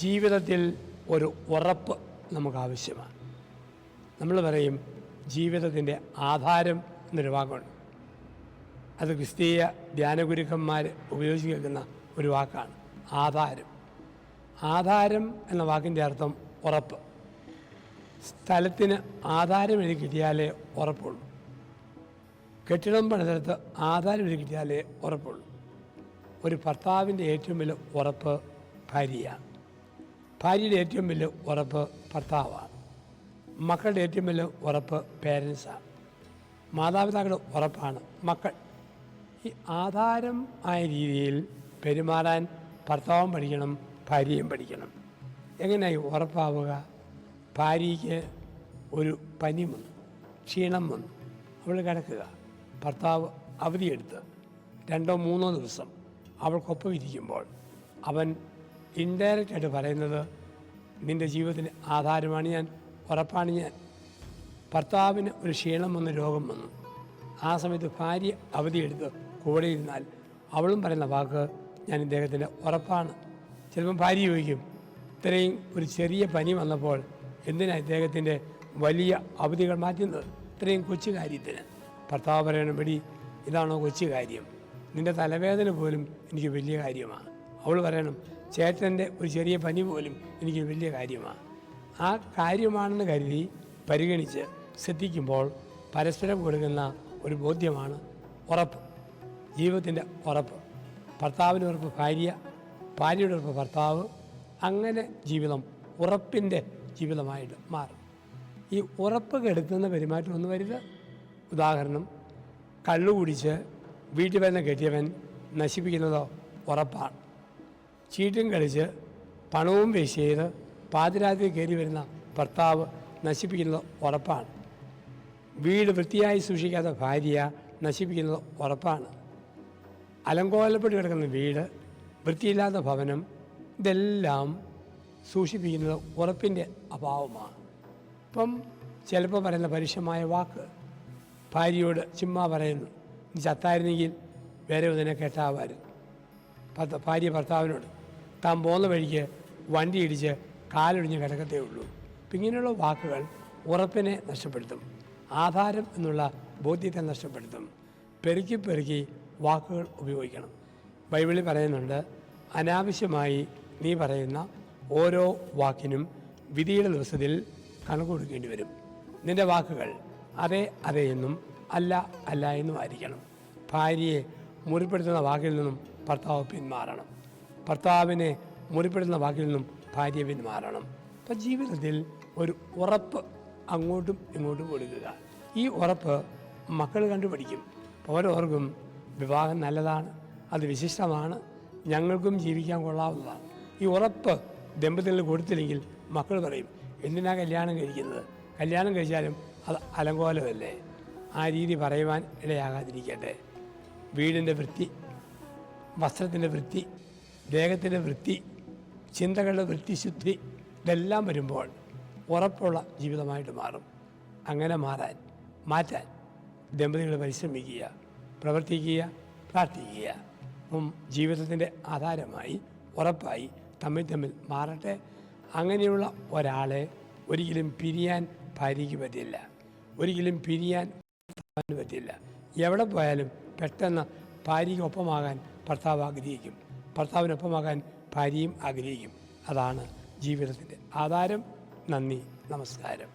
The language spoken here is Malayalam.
ജീവിതത്തിൽ ഒരു ഉറപ്പ് നമുക്ക് ആവശ്യമാണ്. നമ്മൾ പറയും ജീവിതത്തിൻ്റെ ആധാരം എന്നൊരു വാക്കുണ്ട്. അത് ക്രിസ്തീയ ധ്യാനഗുരുക്കന്മാർ ഉപയോഗിച്ച് കേൾക്കുന്ന ഒരു വാക്കാണ് ആധാരം. ആധാരം എന്ന വാക്കിൻ്റെ അർത്ഥം ഉറപ്പ്. സ്ഥലത്തിന് ആധാരം എഴുതി കിട്ടിയാലേ ഉറപ്പുള്ളൂ. കെട്ടിടം പണിതെടുത്ത് ആധാരം എഴുതി കിട്ടിയാലേ ഉറപ്പുള്ളൂ. ഒരു ഭർത്താവിൻ്റെ ഏറ്റവും വലിയ ഉറപ്പ് ഭാര്യയാണ്. ഭാര്യയുടെ ഏറ്റവും വലിയ ഉറപ്പ് ഭർത്താവാണ്. മക്കളുടെ ഏറ്റവും വലിയ ഉറപ്പ് പേരൻസാണ്. മാതാപിതാക്കളുടെ ഉറപ്പാണ് മക്കൾ. ഈ ആധാരം ആയ രീതിയിൽ പെരുമാറാൻ ഭർത്താവും പഠിക്കണം, ഭാര്യയും പഠിക്കണം. എങ്ങനെയായി ഉറപ്പാവുക? ഭാര്യയ്ക്ക് ഒരു പനി വന്നു, ക്ഷീണം വന്നു, അവൾ കിടക്കുക. ഭർത്താവ് അവധിയെടുത്ത് 2-3 ദിവസം അവൾക്കൊപ്പം ഇരിക്കുമ്പോൾ അവൻ ഇൻഡയറക്റ്റായിട്ട് പറയുന്നത് നിൻ്റെ ജീവിതത്തിന് ആധാരമാണ് ഞാൻ, ഉറപ്പാണ് ഞാൻ. ഭർത്താവിന് ഒരു ക്ഷീണം വന്ന് രോഗം വന്നു, ആ സമയത്ത് ഭാര്യ അവധിയെടുത്ത് കൂടെ ഇരുന്നാൽ അവളും പറയുന്ന വാക്ക് ഞാൻ ഇദ്ദേഹത്തിൻ്റെ ഉറപ്പാണ്. ചിലപ്പം ഭാര്യ ചോദിക്കും, ഇത്രയും ഒരു ചെറിയ പനി വന്നപ്പോൾ എന്തിനാണ് ഇദ്ദേഹത്തിൻ്റെ വലിയ അവധികൾ മാറ്റുന്നത്, ഇത്രയും കൊച്ചു കാര്യത്തിന്? ഭർത്താവ് പറയണം, എടി ഇതാണോ കൊച്ചു കാര്യം? നിൻ്റെ തലവേദന പോലും എനിക്ക് വലിയ കാര്യമാണ്. അവൾ പറയണം, ചേട്ടൻ്റെ ഒരു ചെറിയ പനി പോലും എനിക്ക് വലിയ കാര്യമാണ്. ആ കാര്യമാണെന്ന് കരുതി പരിഗണിച്ച് ശ്രദ്ധിക്കുമ്പോൾ പരസ്പരം കൊടുക്കുന്ന ഒരു ബോധ്യമാണ് ഉറപ്പ്, ജീവിതത്തിൻ്റെ ഉറപ്പ്. ഭർത്താവിൻ്റെ ഉറപ്പ് ഭാര്യ, ഭാര്യയുടെ ഉറപ്പ് ഭർത്താവ്. അങ്ങനെ ജീവിതം ഉറപ്പിൻ്റെ ജീവിതമായിട്ട് മാറും. ഈ ഉറപ്പ് കെടുത്തുന്ന പെരുമാറ്റം ഒന്നും വരുത്. ഉദാഹരണം, കള്ളു കുടിച്ച് വീട്ടിൽ വരുന്ന കെട്ടിയവൻ നശിപ്പിക്കുന്നതോ ഉറപ്പാണ്. ചീട്ടും കളിച്ച് പണവും വേസ്റ്റ് ചെയ്ത് പാതിരാത്രി കയറി വരുന്ന ഭർത്താവ് നശിപ്പിക്കുന്നത് ഉറപ്പാണ്. വീട് വൃത്തിയായി സൂക്ഷിക്കാത്ത ഭാര്യ നശിപ്പിക്കുന്നത് ഉറപ്പാണ്. അലങ്കോലപ്പെട്ട് കിടക്കുന്ന വീട്, വൃത്തിയില്ലാത്ത ഭവനം, ഇതെല്ലാം സൂക്ഷിപ്പിക്കുന്നത് ഉറപ്പിൻ്റെ അഭാവമാണ്. ഇപ്പം ചിലപ്പോൾ പറയുന്ന പരുഷമായ വാക്ക്, ഭാര്യയോട് ചുമ്മാ പറയുന്നു, നീ ചത്തായിരുന്നെങ്കിൽ വേറെ ഒന്നിനെ കേട്ടാവായിരുന്നു. ഭാര്യ ഭർത്താവിനോട് താൻ പോകുന്ന വഴിക്ക് വണ്ടി ഇടിച്ച് കാലൊടിഞ്ഞ് കിടക്കത്തേ ഉള്ളൂ. അപ്പം ഇങ്ങനെയുള്ള വാക്കുകൾ ഉറപ്പിനെ നഷ്ടപ്പെടുത്തും, ആധാരം എന്നുള്ള ബോധ്യത്തെ നഷ്ടപ്പെടുത്തും. പെരുക്കി പെരുക്കി വാക്കുകൾ ഉപയോഗിക്കണം. ബൈബിളിൽ പറയുന്നുണ്ട്, അനാവശ്യമായി നീ പറയുന്ന ഓരോ വാക്കിനും വിധിയുടെ ദിവസത്തിൽ കണക്ക് കൊടുക്കേണ്ടി വരും. നിൻ്റെ വാക്കുകൾ അതെ അതെ എന്നും അല്ല അല്ല എന്നും ആയിരിക്കണം. ഭാര്യയെ മുറിപ്പെടുത്തുന്ന വാക്കിൽ നിന്നും ഭർത്താവ് പിന്മാറണം. ഭർത്താവിനെ മുറിപ്പെടുത്തുന്ന വാക്കിൽ നിന്നും ഭാര്യ പിന്മാറണം. അപ്പം ജീവിതത്തിൽ ഒരു ഉറപ്പ് അങ്ങോട്ടും ഇങ്ങോട്ടും കൊടുക്കുക. ഈ ഉറപ്പ് മക്കൾ കണ്ടുപിടിക്കും. ഓരോർക്കും വിവാഹം നല്ലതാണ്, അത് വിശിഷ്ടമാണ്, ഞങ്ങൾക്കും ജീവിക്കാൻ കൊള്ളാവുന്നതാണ്. ഈ ഉറപ്പ് ദമ്പതികൾ കൊടുത്തില്ലെങ്കിൽ മക്കൾ പറയും, എന്തിനാ കല്യാണം കഴിക്കുന്നത്? കല്യാണം കഴിച്ചാലും അത് അലങ്കോലമല്ലേ? ആ രീതി പറയുവാൻ ഇടയാകാതിരിക്കട്ടെ. വീടിൻ്റെ വൃത്തി, വസ്ത്രത്തിൻ്റെ വൃത്തി, ദേഹത്തിൻ്റെ വൃത്തി, ചിന്തകളുടെ വൃത്തിശുദ്ധി, ഇതെല്ലാം വരുമ്പോൾ ഉറപ്പുള്ള ജീവിതമായിട്ട് മാറും. അങ്ങനെ മാറ്റാൻ ദമ്പതികൾ പരിശ്രമിക്കുക, പ്രവർത്തിക്കുക, പ്രാർത്ഥിക്കുക. അപ്പം ജീവിതത്തിൻ്റെ ആധാരമായി ഉറപ്പായി തമ്മിൽ മാറട്ടെ. അങ്ങനെയുള്ള ഒരാളെ ഒരിക്കലും പിരിയാൻ ഭാര്യയ്ക്ക് പറ്റില്ല, ഒരിക്കലും പിരിയാൻ പറ്റില്ല. എവിടെ പോയാലും പെട്ടെന്ന് ഭാര്യയ്ക്കൊപ്പമാകാൻ ഭർത്താവ് ആഗ്രഹിക്കും, ഭർത്താവിനൊപ്പമാകാൻ ഭാര്യയും ആഗ്രഹിക്കും. അതാണ് ജീവിതത്തിൻ്റെ ആധാരം. നന്ദി, നമസ്കാരം.